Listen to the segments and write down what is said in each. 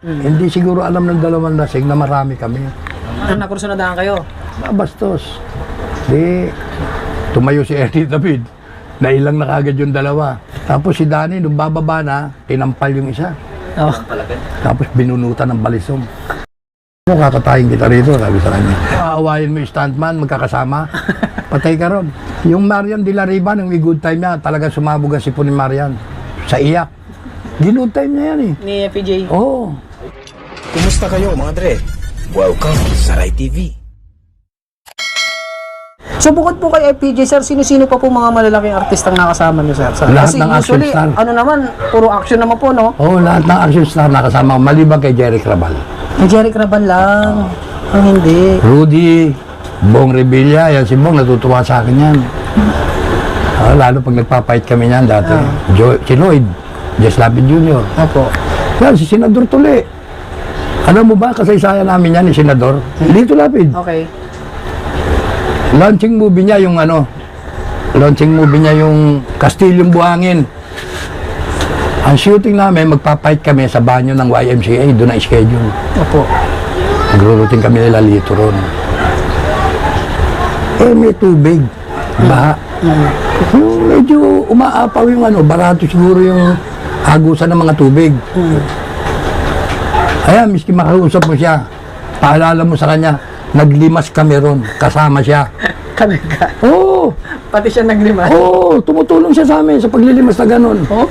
Hindi siguro alam ng dalawang lasing na marami kami. Nakursunadahan kayo? Bastos. Di, tumayo si Ernie David. Nailang na kagad yung dalawa. Tapos si Danny, nung bababa na, tinampal yung isa. Oh. Tapos binunutan ng balisong. Ano, kakatayin kita rito, sabi sa kanya. Aawayin mo yung stuntman, magkakasama. Patay ka ron. Yung Marian de la Riva, nung good time niya, talaga sumabog ang sipon ni Marian. Sa iyak. Good time niya yan eh. Ni PJ? Oo. Kumusta kayo mga dre? Welcome sa Rai TV. So bukod po kay FPJ, sir, sino-sino pa po mga malalaking artistang nakasama niyo, sir? Lahat Kasi ng action usually, star. ano naman, puro action naman po, no? Oo, lahat ng action star nakasama ko, maliban kay Jerry Crabal. May Jerry Craban lang. Ang hindi. Rudy, Bong Revilla, yan si Bong, natutuwa sa akin yan. Lalo pag nagpapait kami niyan dati. Si Lloyd, Jess Lapid Jr. Opo. Yan, si Senador Tuli. Alam mo ba, kasaysayan namin yan ni Senador? Lito Lapid. Okay. Launching movie niya yung Kastilyong Buhangin. Ang shooting namin, magpapait kami sa banyo ng YMCA, doon na schedule. Opo. Nagruruting kami nila Lito ron. May tubig, baha. Yung medyo umaapaw yung barato siguro yung agusan ng mga tubig. Ayan, miski makausap mo siya, paalala mo sa kanya, naglimas kami ron, kasama siya. Talaga. Oo, Pati siya naglimas. oo, tumutulong siya sa amin sa paglilimas na ganon. Oh?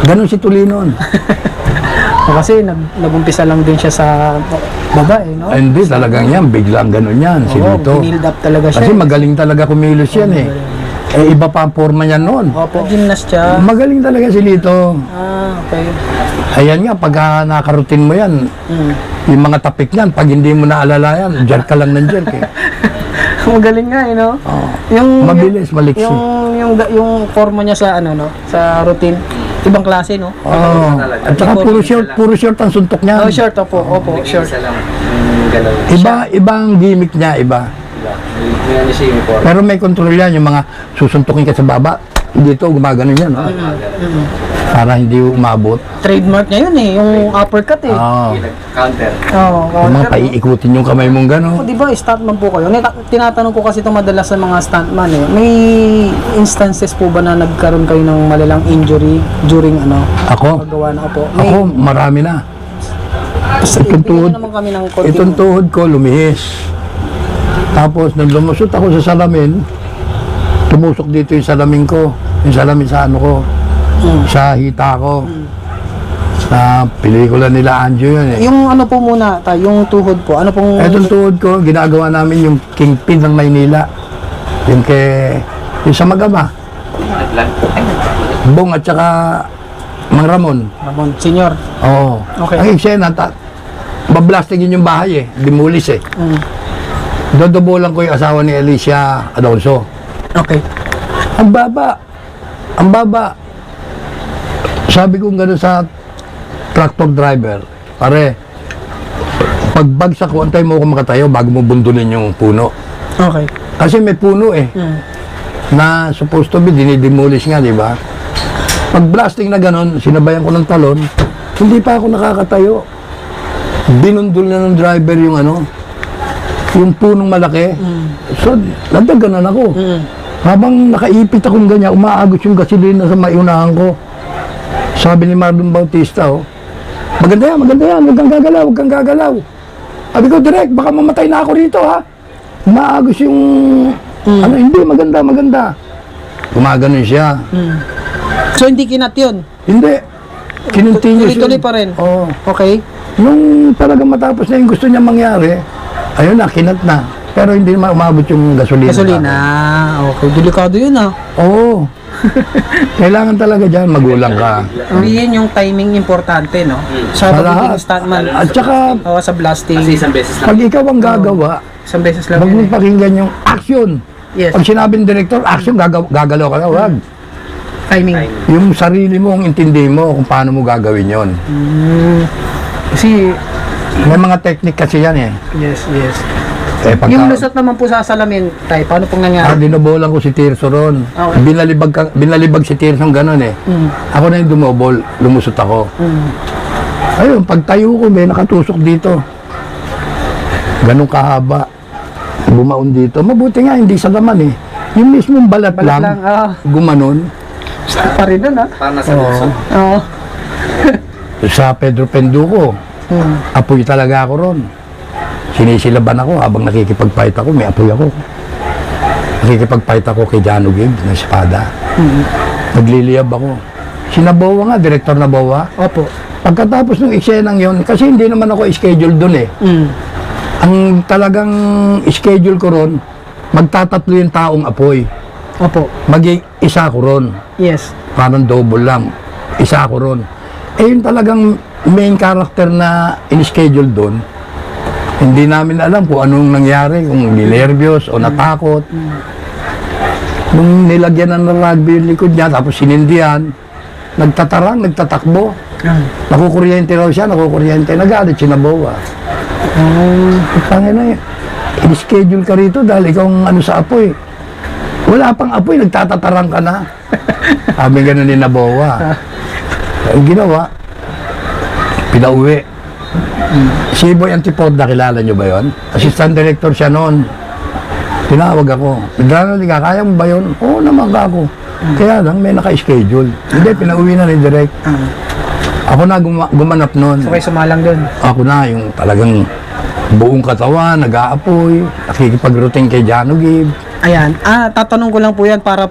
Ganon si Tulinon. Kasi nagumpisa lang din siya sa babae, no? Ay, hindi, talagang yan, biglang ganon yan, si Oo, Lito. binild up talaga siya. Kasi magaling talaga kumilos yan eh. Iba pa ang forma niya noon. Opo. Gymnast siya. Magaling talaga si Lito. Okay. Ayan nga, pag nakarutin mo yan, yung mga tapik niyan, pag hindi mo naalala yan, jerk ka lang ng jerk eh. Magaling nga, no? Oo. Yung Mabilis, maliksi. yung forma niya sa sa routine, ibang klase, no? Oo. At saka puro short ang suntok niya. Oh, short, opo, short. Ibang gimmick niya, iba. Pero may control yan, yung mga susuntukin ka sa baba, dito gumagano yan, no? Para hindi umabot. Trademark niya yun eh, yung uppercut eh. Oo. Counter. Oo, Yung mga paiikutin yung kamay mong gano'n. di ba, stuntman po kayo? Tinatanong ko kasi ito madalas sa mga stuntman eh. May instances po ba na nagkaroon kayo ng malalang injury during Ako? paggawa na po? Ako, marami na. Itong tuhod, naman kami ng konting... itong tuhod ko lumihis. Tapos, nang lumusot ako sa salamin, tumusok dito yung salamin ko. Yung salamin sa ko. Sa hita ko. Sa pelikula nila Anjo yun eh. Yung po muna, yung tuhod po, ano pong... Itong tuhod ko, ginagawa namin yung kingpin ng Maynila. Yung sa Magama. Bong at saka Mang Ramon. Ramon, senior. Oo. Okay. Ang eksena, bablastigin yung bahay eh. Dimulis eh. Dodobolan ko yung asawa ni Alicia Alonso. Okay. Ang baba. Ang baba. Sabi ko gano'n sa tractor driver, pare, pagbagsak ko, antay mo ako makatayo bago mo bundulin yung puno. Okay. Kasi may puno eh, na supposed to be dinidemolish nga, di ba? Pag blasting na gano'n, sinabayan ko ng talon, hindi pa ako nakakatayo. Binundol na ng driver yung punong malaki. So, nadaganan ako. Habang nakaipit akong ganyan, umaagos yung gasolina sa maiunahan ko. Sabi ni Marlon Bautista, maganda yan, huwag kang gagalaw. Sabi ko, direct, baka mamatay na ako rito, ha? Umaagos yung, hindi, maganda. Gumaganon siya. So, hindi kinat yun? Hindi. Kinontinue siya. Tuloy pa rin? Oo. Okay. Nung talagang matapos na yung gusto niya mangyari, ayun na, kinat na. Pero hindi naman umabot yung gasolina. Gasolina. Okay. Delikado yun, ha? Oo. Kailangan talaga dyan, magulang ka. Yun yung timing importante, no? Sa pagiging stuntman. At saka, Sa blasting. Kasi isang beses lang. pag ikaw ang gagawa, Isang beses lang huwag yun. mong pakinggan yung action. Yes. Pag sinabing director, action, gagalaw ka na, huwag. Timing. Yung sarili mo, ang intindi mo kung paano mo gagawin yon. Kasi, May mga technique kasi yan eh. yes. Pagka, Yung lusot naman po sa salamin, tay, paano pong nangyari? dinobolan ko si Tirso ron. Okay. Binalibag si Tirso gano'n eh. Ako na yung dumobol, lumusot ako. Ayun, pagtayo ko, may nakatusok dito. Ganun kahaba. Bumaon dito. Mabuti nga, hindi sa laman eh. Yung mismong balat, Balat lang, lang, gumanon. Pa rin nun, ha? Oo. Oo. Sa Pedro Penduko, apoy talaga ako ron. Sinisilaban ako habang nakikipag-fight ako, may apoy ako. Nakikipag-fight ako kay Jano Gibb ng espada. Nagliliyab ako. Si Nabowa nga, direktor Nabowa. Opo. Pagkatapos ng eksenang yon, kasi hindi naman ako schedule doon eh. Ang talagang schedule ko ron, magtatatlo yung taong apoy. Opo. Mag-isa ko ron. Yes. Parang double lang. Isa ko ron. Eh yung talagang main character na in-schedule doon, hindi namin alam kung anong nangyari, kung ninervyos o natakot. Nung nilagyan ng rugby yung likod niya, tapos sinindihan, nagtatarang, nagtatakbo. Nakukuryente raw siya, nagalit si Nabowa. Pangina yun. In-schedule ka rito dahil ikaw ang ano sa apoy. Wala pang apoy, nagtatatarang ka na. Sabi ganun ni Nabowa. Ang ginawa, pinauwi. Si Boy Antipoda, kilala nyo ba yon? Assistant director siya noon. Tinawag ako. Naglalali ka, kaya mo ba yun? Oo naman ka ako. Kaya lang, may naka-schedule. Hindi, pinauwi na ni Direk. Ako na gumanap noon. So kayo sumalang dun? Ako na, yung talagang buong katawan, nag-aapoy, nakikipag-routine kay Jano Gibb. Ayan. Tatanong ko lang po yan para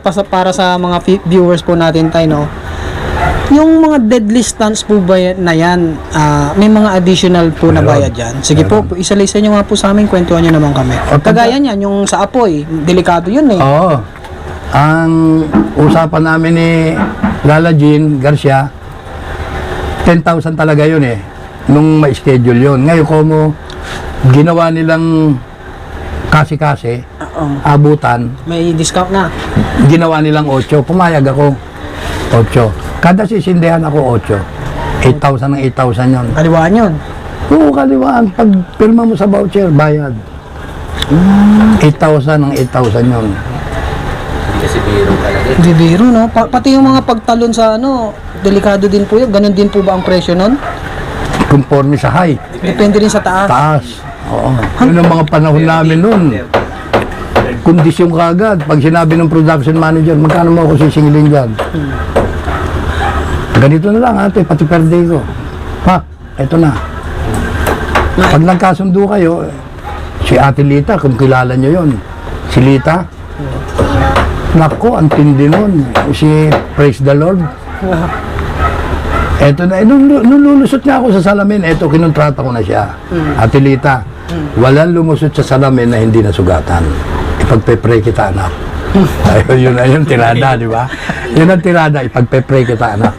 sa mga viewers po natin tayo, no? Yung mga deadly stunts po ba na yan, may mga additional po na bayad yan? Sige po, isa-lisa nyo nga po sa amin, kwentuhan nyo naman kami. Kagaya niyan, yung sa apoy, delikado yun eh. Oo. Ang usapan namin ni Lala Jean Garcia, 10,000 talaga yun eh. Nung may schedule yun. Ngayon, como ginawa nilang kasi-kasi, abutan, May discount na. ginawa nilang 8. Pumayag ako. 8. Kada sisindihan ako 8. 8,000 ng 8,000 yun. Kaliwaan yun. Oo, kaliwaan. Pag pirma mo sa voucher, bayad. 8,000 ng 8,000 yun. Hindi biro, no? Pati yung mga pagtalon sa ano, delikado din po yun. Ganun din po ba ang presyo nun? Conforme sa height. Depende rin sa taas. Taas. Oo. Yun ang mga panahon namin nun. Kondisyon kagad. Pag sinabi ng production manager, magkano mo ako sisingilin dyan? Ganito na lang ate, pati per day ko. Pa, eto na. Pag nagkasundo kayo, si Ate Lita, kung kilala nyo yun. Si Lita. Nako, ang tindi nun. Si Praise the Lord. Eto na, nung lulusot niya ako sa salamin, eto, kinontrata ko na siya. Ate Lita, walang lumusot sa salamin na hindi nasugatan. Ipagpe-pray kita, anak. Ayun, tirada, di ba? Yun ang tirada, ipagpe-pray kita, anak.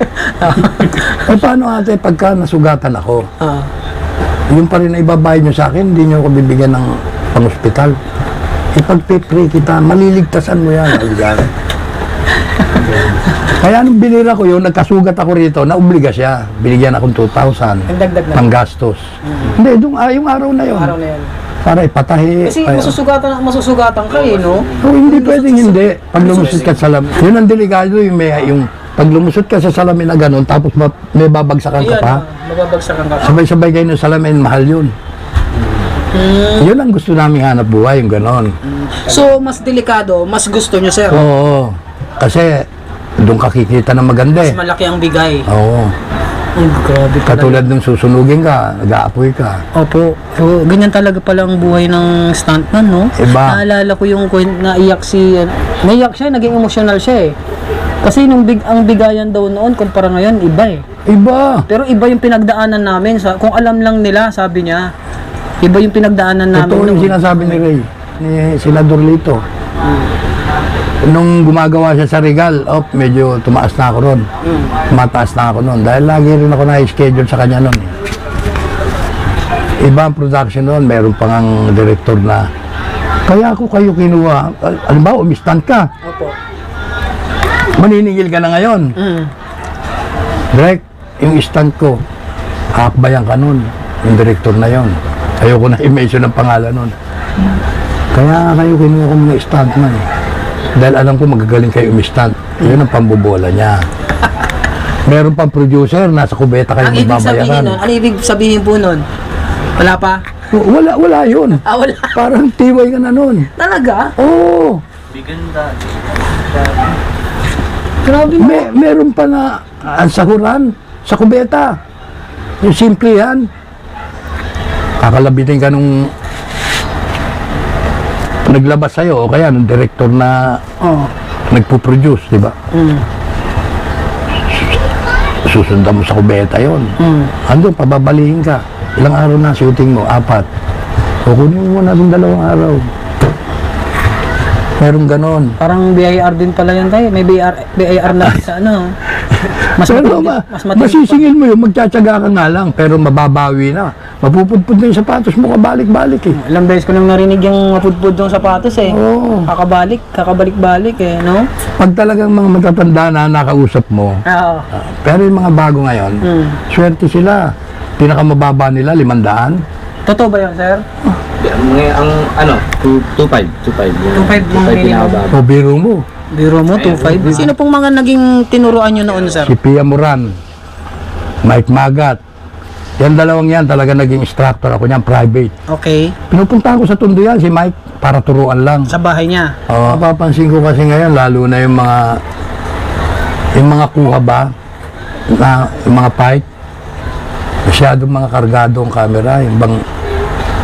Eh, paano ate, pagka nasugatan ako, yung pa rin na ibabayad nyo sa akin, hindi nyo ako bibigyan ng pang-hospital. Ipagpe-pray kita, maliligtasan mo yan. Kaya nung binira ko yun, nagkasugat ako rito, naobliga siya. Binigyan akong 2,000. Ang dagdag na. Pang gastos. Hindi, yung araw na yun. Araw na yan. Para ipatahi. Kasi ay- masusugatan ka eh, no? Oh, hindi pwedeng hindi. Pag lumusot ka sa salamin. Yun ang delikado yung pag lumusot ka sa salamin na ganun, tapos may babagsakan ka Ayan, pa. mababagsakan ka pa. Sabay-sabay kayo ng salamin, mahal yun. Yun ang gusto namin hanap buhay, yung ganon. So, mas delikado, mas gusto nyo, sir. Oo. Kasi doon ka kikita ng maganda eh. Mas malaki ang bigay. Oo. Ay, grabe talaga. Katulad nung susunugin ka, nag-aapoy ka. Opo. So, ganyan talaga pala ang buhay ng stuntman, no? Iba. Naalala ko yung naiyak naiyak siya, naging emotional siya eh. Kasi ang bigayan daw noon, kumpara ngayon, iba eh. Iba. Pero iba yung pinagdaanan namin. Kung alam lang nila, sabi niya, iba yung pinagdaanan namin. Ito yung noon. sinasabi ni Ray, ni Senador Lito. Nung gumagawa siya sa Regal, medyo tumaas na ako ron. Mataas na ako ron. Dahil lagi rin ako na-schedule sa kanya ron. Iba ang production ron. Meron pang ang director na, kaya ako kayo kinuha. Alam ba, umistant ka. Opo. Maniningil ka na ngayon. Direct, yung stand ko, hakbayan ka nun. Yung director na yon. Ayoko na i-mention ang pangalan nun. Kaya kayo kinuha ko mga stuntman eh. Dahil alam ko magagaling kayo umistant. Yun ang pambobola niya. Meron pang producer, nasa kubeta kayo Ang ibig sabihin mababayaran. nun, ano ibig sabihin po nun? Wala pa? Wala yun. Wala. Parang tiway ka na nun. Talaga? Oo. Grabe mo. Meron pa na ang sahuran sa kubeta. Yung simple yan. Kakalabitin ka nung naglabas sa'yo o kaya nung director na Oo. nagpo-produce, di ba? Susundan mo sa kubeta yon. Ando, pababalihin ka. Ilang araw na shooting mo? 4. O kunin mo muna ng 2 araw. Meron ganon. Parang BIR din pala yan tayo. May BIR na sa ano. Mas Pero matindi. Mas matindi. masisingil mo yun, magtsatsaga ka nga lang, pero mababawi na. Mapupudpud na yung sapatos mo, kabalik-balik eh. Ilang beses ko nang narinig yung mapudpud ng sapatos eh. Oo. Kakabalik-balik eh, no? Pag talagang mga matatanda na nakausap mo, Oo. pero yung mga bago ngayon, swerte sila. Pinakamababa nila, 500. Totoo ba yun, sir? Ang ano, 2.5. 2.5 yung minimum. O biro mo, Biro mo, 2.5. Sino pong mga naging tinuruan nyo noon, sir? si Pia Moran, Mike Magat. Yan dalawang yan, talaga naging instructor ako niyan, private. Okay. Pinupuntahan ko sa Tondo yan, si Mike, para turuan lang. Sa bahay niya. Napapansin ko kasi ngayon, lalo na yung mga kuha ba, na, yung mga fight, masyadong mga kargado ang camera, yung bang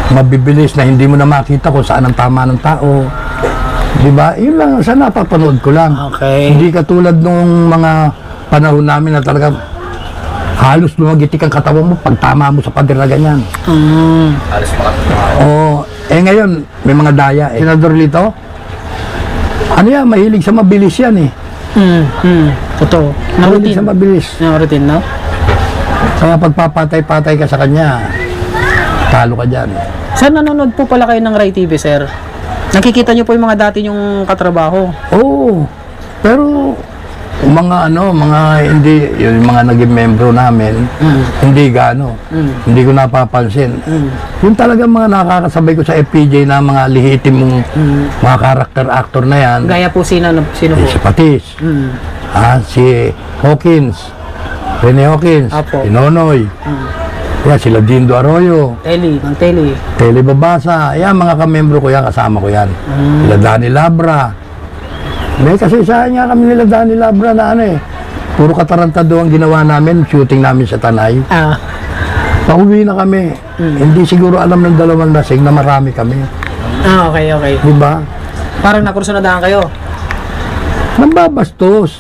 mabibilis na hindi mo na makita kung saan ang tama ng tao. Di ba? Yun lang, sa napapanood ko lang. Okay. Hindi katulad nung mga panahon namin na talagang halos lumagitik ang katawan mo pag tama mo sa pader na ganyan. Oo. Ngayon, may mga daya. Senador Lito, ano yan, mahilig sa mabilis yan eh. Totoo. Na Mahilig sa routine. mabilis. Na routine, no? Kaya pagpapatay-patay ka sa kanya, talo ka dyan. Sir, nanonood po pala kayo ng Rai TV, sir. Nakikita niyo po yung mga dati yung katrabaho. Oo. Pero, mga hindi, yung mga naging membro namin, hindi gano. Hindi ko napapansin. Yung talagang mga nakakasabay ko sa FPJ na mga lihitim mong mga character actor na yan, Gaya po sino po? si Patis, si Hawkins, Rene Hawkins, Apo. si Nonoy, yan, sila Dindo Arroyo, Ng Tele. Tele Babasa, yan, mga kamembro ko yan, kasama ko yan. Sila Danny Labra. May kasaysayan nga kami nila Danny Labra na ano eh. Puro katarantado ang ginawa namin, shooting namin sa Tanay. Pauwi na kami. Hindi siguro alam ng 2 lasing na marami kami. Okay. Di ba? Parang nakursunadahan kayo. Nambabastos.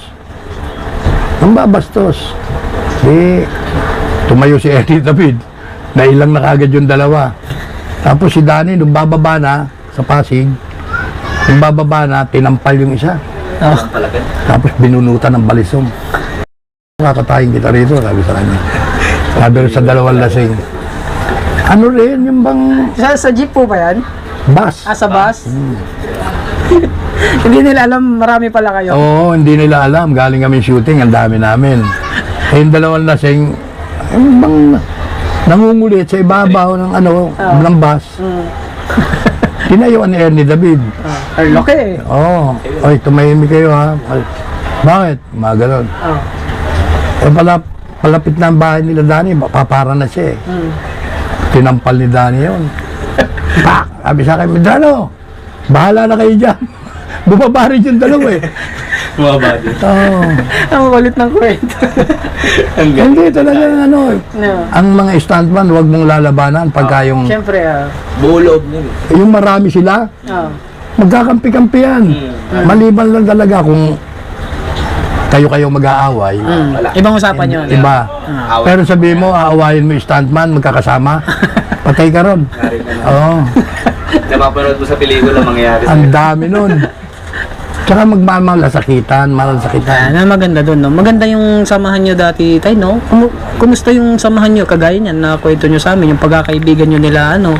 Di, tumayo si Eddie David. Nailang na kagad yung 2. Tapos si Danny, nung bababa na sa Pasig, nung bababa na, tinampal yung isa. Tapos binunutan ng balisong. Kakatayin kita rito, sabi sa kanya. Sabi rin sa 2 lasing. Ano rin, yung bang Sa jeep po ba yan? bus? Sa bus? Hindi nila alam, marami pala kayo. Oo, hindi nila alam. Galing kami shooting, ang dami namin. Yung 2 lasing, yung bang nangungulit sa ibabaw ng ng bus. Tinayuan ni Ernie David. Ay, laki. Oo. Oy, tumahimik kayo ha. Bakit? Mga ganon. Palapit na ang bahay nila Danny, papara na siya eh. Tinampal ni Danny yun. Pak! Sabi sa akin, Medrano, bahala na kayo dyan. Bumaba rin yung 2 eh. Bumaba din. Oo. Ang kulit ng kwento. Hindi talaga No. ang mga stuntman, huwag mong lalabanan pagka yung Siyempre, Buo loob nun. yung marami sila, magkakampi-kampi yan. Maliban lang talaga kung kayo mag-aaway. Ibang usapan yun. Iba. Pero sabihin mo, aawayin mo yung stuntman, magkakasama, patay ka ron. Oo. Napapanood mo sa pelikula mangyayari Ang dami nun. Tsaka magmamalasakitan, malasakitan. Na maganda doon, no? Maganda yung samahan nyo dati, tay, no? Kumusta yung samahan nyo, kagaya niyan, na kwento nyo sa amin, yung pagkakaibigan nyo nila, ano?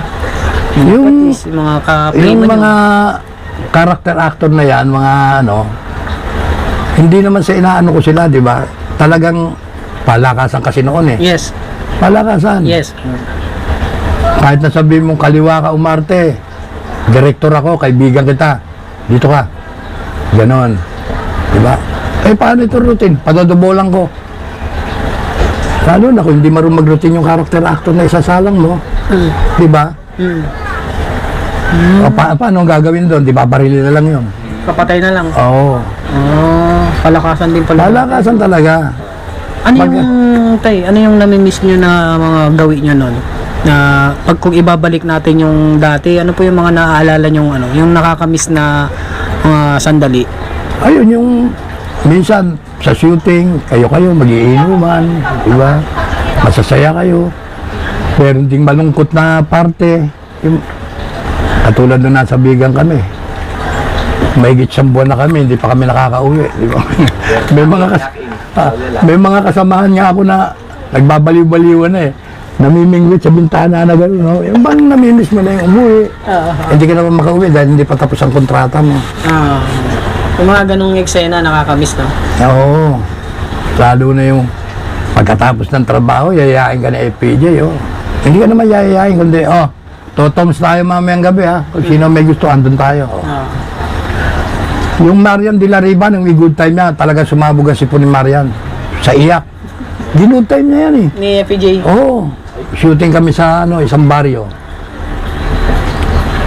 Yung, Mga yung ka-prima nyo. mga character actor na yan, mga hindi naman sa inaano ko sila, di ba? Talagang palakasan kasi noon eh. Yes. Palakasan. Yes. Kahit na sabihin mong kaliwa ka umarte, direktor ako, kaibigan kita, dito ka. Ganon. Diba? Paano ito routine? Padodobolan ko. Lalo na kung hindi marunong mag-routine yung character actor na isasalang mo. Di ba? O paano ang gagawin doon? Di ba, barili na lang yun. Kapatay na lang. Oo. Palakasan din pala. Palakasan talaga. Ano yung namimiss nyo na mga gawin nyo nun? Na pag kung ibabalik natin yung dati, ano po yung mga naaalala nyo, yung nakakamiss na mga sandali? Ayun, yung minsan sa shooting, kayo mag-iinuman, di ba? Masasaya kayo. Meron ding malungkot na parte. Yung, katulad nung nasa Bigan kami. Mahigit 1 buwan na kami, hindi pa kami nakakauwi, di ba? may mga kasamahan nga ako na nagbabaliw-baliwan na eh. Namimingwit sa bintana na gano'n, no? Yung bang namimiss mo na yung umuwi. Hindi ka naman makauwi dahil hindi pa tapos ang kontrata mo. Yung mga ganong eksena, nakakamiss na. Oo. Lalo na yung pagkatapos ng trabaho, yayayain ka na FPJ, oh. Hindi ka naman yayayain, kundi, totoms tayo mamayang gabi, ha? Kung sino may gusto, andun tayo. Yung Marian de la Riva, yung good time niya, talaga sumabog ang sipon ni Marian. Sa iyak. Good time niya yan, eh. Ni FPJ? Oo. Shooting kami sa, isang baryo.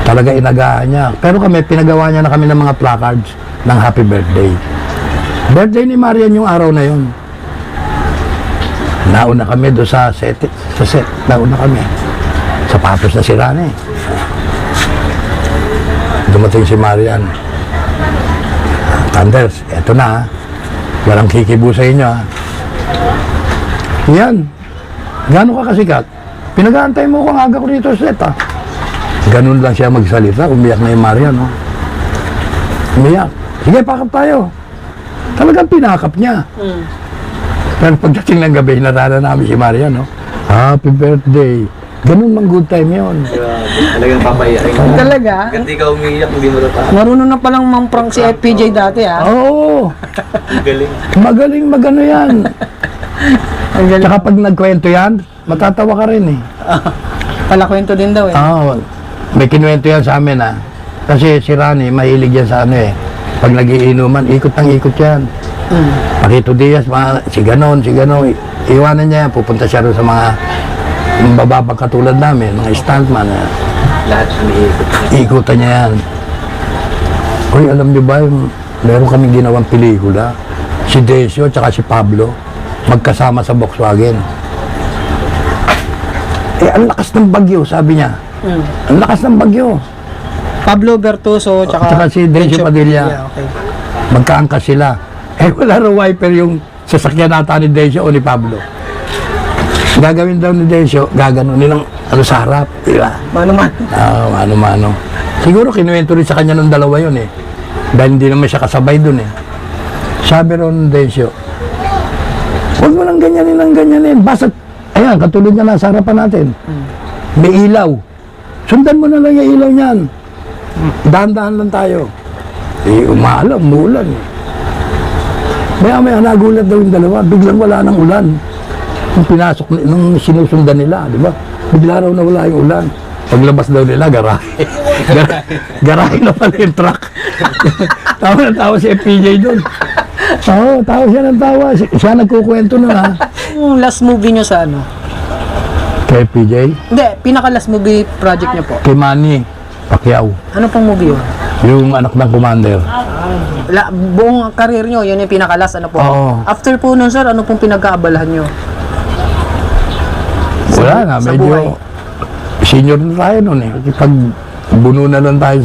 Talaga inagahan niya. Pero kami, pinagawa niya na kami ng mga placards ng happy birthday. Birthday ni Marian yung araw na yun. Nauna kami doon sa set. Nauna kami. Sapatos na sira na eh. Dumating si Marian. Thunders, eto na ha. Walang kikibo sa inyo ha. Yan. Gano'n ka kasikat? Pinag-aantay mo kung aga ko dito sa set ha. Ganun lang siya magsalita. Umiyak na yung Marian, no? Umiyak. Sige, pakap tayo. Talagang pinakap niya. Pero pagdating ng gabi, narana namin si Marian, no? Happy birthday. Ganun mang good time yun. Talagang papayakin ka. Talaga? Hindi ka umiiyak, hindi mo natawa. Marunong na palang mang-prank si FPJ dati, ha? Oo. Galing. Magaling magano yan. Ang galing. Tsaka pag nagkwento yan, matatawa ka rin eh. Palakwento din daw, eh. Oo. May kinuwento yan sa amin ah. Kasi si Rani, mahilig yan sa eh. Pag nagiinuman, ikot ng ikot yan. Pakito Diaz, si ganon. Iwanan niya yan, pupunta siya rin sa mga bababag katulad namin, mga stuntman. Lahat umiikot. Ikutan niya yan. Uy, alam niyo ba, meron kaming ginawang pelikula. Si Decio at si Pablo, magkasama sa Volkswagen. Ang lakas ng bagyo, sabi niya. Ang lakas ng bagyo. Pablo Bertuso, Tsaka si Decio Padilla. Okay. Magkaangkas sila. Wala raw wiper yung sasakyan nata ni Decio o ni Pablo. Gagawin daw ni Decio, gaganunin ng sa harap, di ba? Mano-man. Mano-mano. Siguro kinuwento rin sa kanya ng dalawa yun eh. Dahil hindi naman siya kasabay dun eh. Sabi ron ni Decio, huwag mo nang ganyanin. Basta, ayan, katulad niya nasa harapan natin. May ilaw. Sundan mo na lang yung ilaw niyan. Dahan-dahan lang tayo. Umaalam, umuulan. Maya nagulat daw yung dalawa, biglang wala ng ulan. Nung pinasok, nung sinusundan nila, di ba? Bigla raw na wala yung ulan. Paglabas daw nila, garahe. Garahe na pala yung truck. Tawa na tawa si FPJ doon. Oo, tawa siya ng tawa. Siya nagkukwento nun ha. Yung last movie nyo sa ano? Kay FPJ? Hindi, pinaka-last movie project nyo po. Kay Manny Pacquiao. Ano pong movie yun? Yung anak ng commander. Buong karir nyo, yun yung pinaka-last, ano po? Oo. After po nun, sir, ano pong pinagkaabalahan nyo? Wala na, sa medyo buhay. senior na tayo nun eh. Kasi pag buno na lang tayo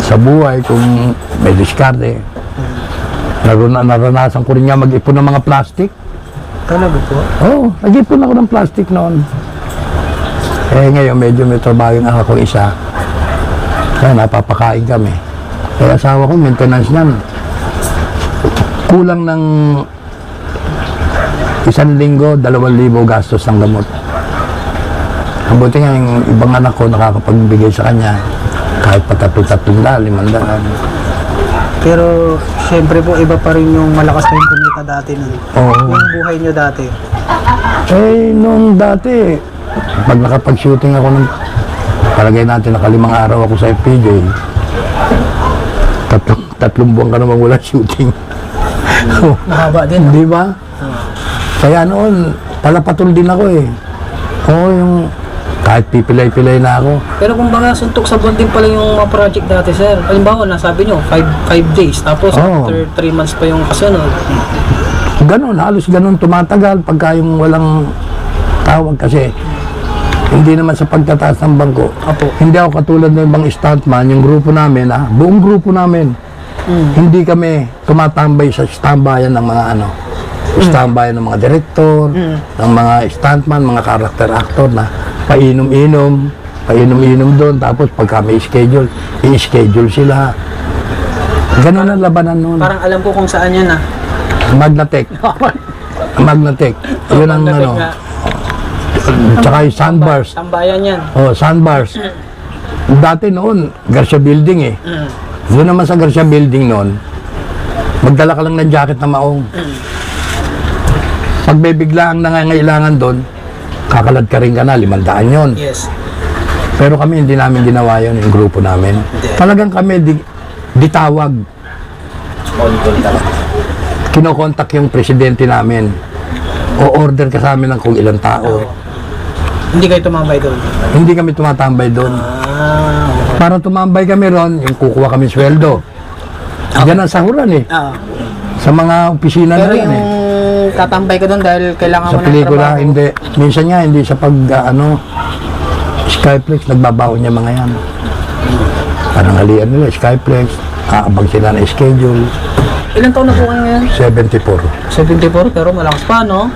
sa buhay, kung may diskarte. Naranasan ko rin nga mag-ipon ng mga plastic. Talaga po? Oo, nag-ipon ako ng plastic noon. Ngayon medyo may trabaho yung ako isa. Kaya napapakain kami. Kaya asawa ko, maintenance niyan. Kulang ng 1 linggo, 2,000 gastos ng gamot. Mabuti nga yung ibang anak ko nakakapagbigay sa kanya. Kahit pa 3,000, 500. Pero, syempre po, iba pa rin yung malakas na yung kumita dati nun. Oo. Yung buhay nyo dati. Nung dati, pag nakapag-shooting ako ng palagay natin naka 5 araw ako sa FPJ, tatlong buwan ka naman wala shooting. Mahaba din. Di ba? Kaya noon, palapatol din ako eh. Oo, yung kahit pipilay-pilay na ako. Pero kung baga suntok sa buwan din pala yung mga project dati, sir. Halimbawa, nasabi nyo, 5 days. Tapos Oo. after 3 months pa yung kasunod. Ganon, halos ganon tumatagal pagka yung walang tawag kasi hindi naman sa pagtataas ng bangko. Apo. Hindi ako katulad ng ibang stuntman, yung grupo namin, buong grupo namin. Hindi kami tumatambay sa stambayan ng mga stambayan ng mga direktor, ng mga stuntman, mga character actor na painom-inom doon, tapos pagka may schedule, i-schedule sila. Ganon ang labanan noon. Parang alam ko kung saan yan, ah. Magnatec. Magnatec. Yun ang Magnatec ano. nga. Tsaka yung sandbars. Tambayan yan. Oh, sandbars. Dati noon, Garcia Building eh. Doon naman sa Garcia Building noon, magdala ka lang ng jacket na maong. Pag may bigla ang nangangailangan doon, kakalad ka rin ka na, 500 yun. Yes. Pero kami hindi namin ginawa yun, yung grupo namin. Talagang kami di tawag. Kinokontak yung presidente namin. O order ka sa amin ng kung ilang tao. Hindi kayo tumambay doon. Hindi kami tumatambay doon. Para tumambay kami ron, yung kukuha kami sweldo. Yan ang sahuran eh. Sa mga opisina Pero na yan yung eh. tatambay ka doon dahil kailangan Sa mo ng pelikula, trabaho. hindi. Minsan nga, hindi sa Skyflex, nagbabaon niya mga yan. Panangalian nila, Skyflex, aabang sila na schedule. Ilan taon na po kayo ngayon? 74. 74, pero malakas pa, no?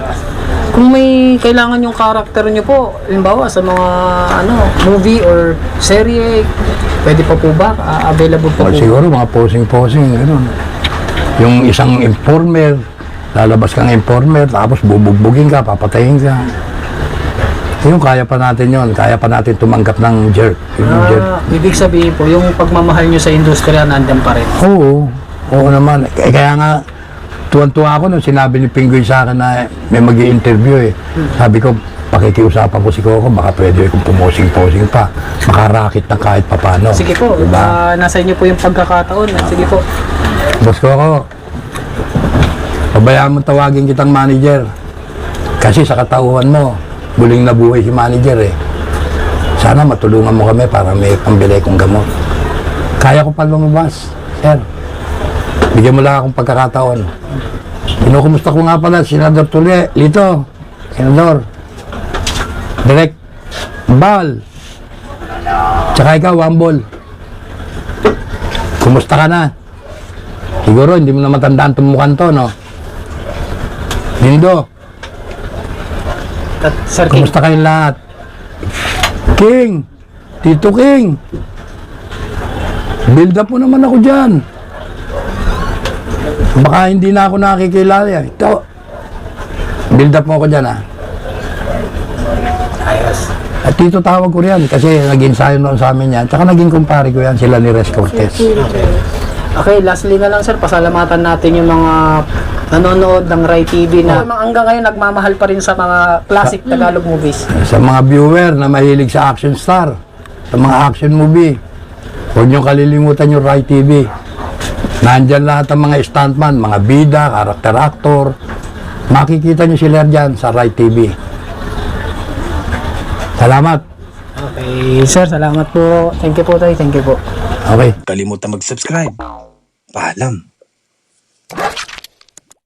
Kung may kailangan yung karakter nyo po, halimbawa sa mga movie or serye, pwede pa po ba? Available pa O, po? siguro mga posing-posing, gano'n. Yung isang informer, lalabas kang informer, tapos bubugbugin ka, papatayin ka. Yung kaya pa natin yon, kaya pa natin tumanggap ng jerk. Yung jerk. Ibig sabihin po, yung pagmamahal nyo sa industriya nandyan pa rin. Oo, oo naman. Kaya nga, tuwan-tuwa ako nung sinabi ni Pingoy sa akin na may mag-i-interview eh. Sabi ko, pakikiusapan ko si Coco, baka pwede kong pumosing-posing pa. Makarakit na kahit papano. Sige po, Diba? nasa inyo po yung pagkakataon. Sige po. Boss Coco, pabayaan mo tawagin kitang manager. Kasi sa katauhan mo, buling na buhay si manager eh. Sana matulungan mo kami para may pambili kong gamot. Kaya ko pa lumabas, sir. Bigyan mo lang akong pagkakataon. Kinukumusta ko nga pala, Senador Tule, Lito, Senador, Direk Bal, tsaka ikaw, Wambol. Kumusta ka na? Siguro, hindi mo na matandaan tumukan to, no? Dindo, At Sir King, kumusta kayong lahat? King, Tito King, build up mo naman ako dyan. Baka hindi na ako nakikilala. Ito, build up mo ako dyan, ha? ayos. At dito tawag ko yan kasi nag-ensayo noon sa amin yan. Tsaka naging kumpare ko yan, sila ni Res Cortez. Okay, lastly na lang sir, pasalamatan natin yung mga nanonood ng Rai TV na hanggang ngayon nagmamahal pa rin sa mga classic Tagalog movies. Sa mga viewer na mahilig sa action star, sa mga action movie, huwag niyong kalilimutan yung Rai TV. Nandyan lahat ang mga stuntman, mga bida, character actor. Makikita niyo sila dyan sa Rai TV. Salamat. Okay, sir, salamat po. Thank you po tayo, thank you po. Okay. Kalimutan mag-subscribe. Paalam.